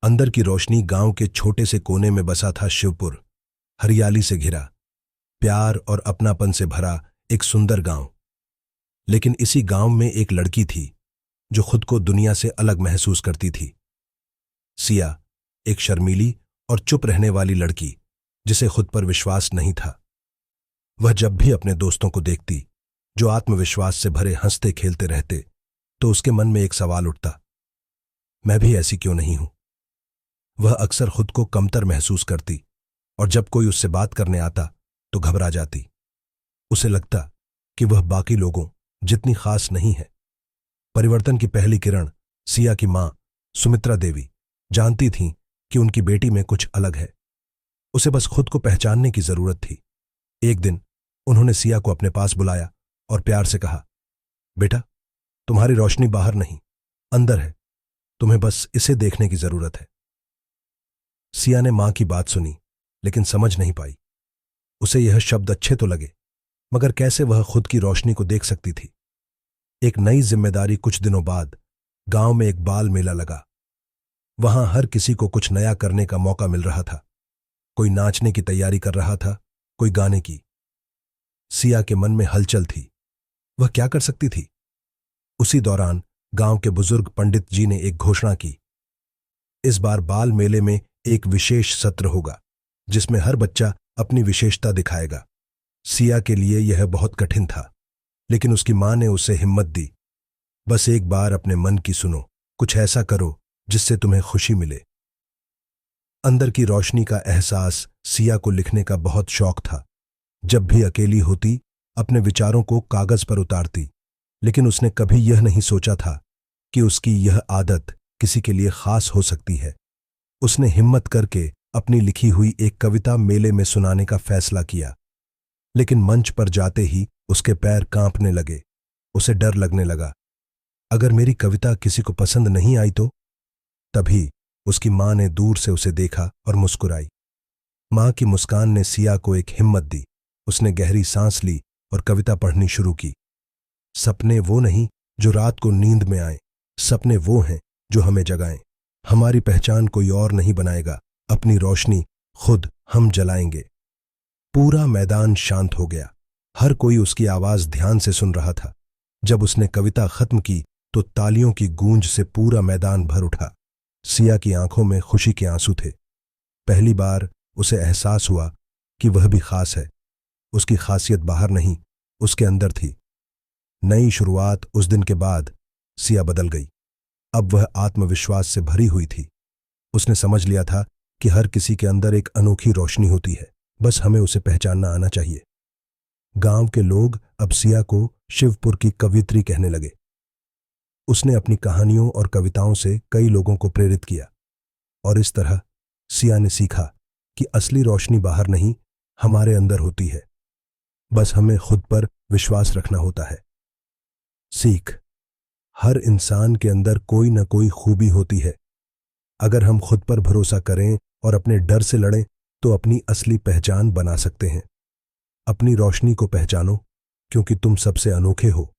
अंदर की रोशनी गांव के छोटे से कोने में बसा था शिवपुर, हरियाली से घिरा, प्यार और अपनापन से भरा एक सुंदर गांव। लेकिन इसी गांव में एक लड़की थी जो खुद को दुनिया से अलग महसूस करती थी। सिया, एक शर्मीली और चुप रहने वाली लड़की जिसे खुद पर विश्वास नहीं था। वह जब भी अपने दोस्तों को देखती जो आत्मविश्वास से भरे हंसते खेलते रहते, तो उसके मन में एक सवाल उठता, मैं भी ऐसी क्यों नहीं हूं। वह अक्सर खुद को कमतर महसूस करती और जब कोई उससे बात करने आता तो घबरा जाती। उसे लगता कि वह बाकी लोगों जितनी खास नहीं है। परिवर्तन की पहली किरण सिया की मां सुमित्रा देवी जानती थीं कि उनकी बेटी में कुछ अलग है। उसे बस खुद को पहचानने की जरूरत थी। एक दिन उन्होंने सिया को अपने पास बुलाया और प्यार से कहा, बेटा, तुम्हारी रोशनी बाहर नहीं, अंदर है। तुम्हें बस इसे देखने की जरूरत है। सिया ने मां की बात सुनी, लेकिन समझ नहीं पाई। उसे यह शब्द अच्छे तो लगे, मगर कैसे वह खुद की रोशनी को देख सकती थी। एक नई जिम्मेदारी कुछ दिनों बाद गांव में एक बाल मेला लगा। वहां हर किसी को कुछ नया करने का मौका मिल रहा था। कोई नाचने की तैयारी कर रहा था, कोई गाने की। सिया के मन में हलचल थी, वह क्या कर सकती थी। उसी दौरान गांव के बुजुर्ग पंडित जी ने एक घोषणा की, इस बार बाल मेले में एक विशेष सत्र होगा जिसमें हर बच्चा अपनी विशेषता दिखाएगा। सिया के लिए यह बहुत कठिन था, लेकिन उसकी मां ने उसे हिम्मत दी। बस एक बार अपने मन की सुनो, कुछ ऐसा करो जिससे तुम्हें खुशी मिले। अंदर की रोशनी का एहसास सिया को लिखने का बहुत शौक था। जब भी अकेली होती अपने विचारों को कागज पर उतारती, लेकिन उसने कभी यह नहीं सोचा था कि उसकी यह आदत किसी के लिए खास हो सकती है। उसने हिम्मत करके अपनी लिखी हुई एक कविता मेले में सुनाने का फैसला किया, लेकिन मंच पर जाते ही उसके पैर कांपने लगे। उसे डर लगने लगा, अगर मेरी कविता किसी को पसंद नहीं आई तो। तभी उसकी मां ने दूर से उसे देखा और मुस्कुराई। मां की मुस्कान ने सिया को एक हिम्मत दी। उसने गहरी सांस ली और कविता पढ़नी शुरू की। सपने वो नहीं जो रात को नींद में आए, सपने वो हैं जो हमें जगाएं। हमारी पहचान कोई और नहीं बनाएगा, अपनी रोशनी खुद हम जलाएंगे। पूरा मैदान शांत हो गया। हर कोई उसकी आवाज ध्यान से सुन रहा था। जब उसने कविता खत्म की तो तालियों की गूंज से पूरा मैदान भर उठा। सिया की आंखों में खुशी के आंसू थे। पहली बार उसे एहसास हुआ कि वह भी खास है। उसकी खासियत बाहर नहीं, उसके अंदर थी। नई शुरुआत। उस दिन के बाद सिया बदल गई। अब वह आत्मविश्वास से भरी हुई थी। उसने समझ लिया था कि हर किसी के अंदर एक अनोखी रोशनी होती है, बस हमें उसे पहचानना आना चाहिए। गांव के लोग अब सिया को शिवपुर की कवियत्री कहने लगे। उसने अपनी कहानियों और कविताओं से कई लोगों को प्रेरित किया, और इस तरह सिया ने सीखा कि असली रोशनी बाहर नहीं, हमारे अंदर होती है। बस हमें खुद पर विश्वास रखना होता है। सीख, हर इंसान के अंदर कोई न कोई खूबी होती है। अगर हम खुद पर भरोसा करें और अपने डर से लड़ें तो अपनी असली पहचान बना सकते हैं। अपनी रोशनी को पहचानो, क्योंकि तुम सबसे अनोखे हो।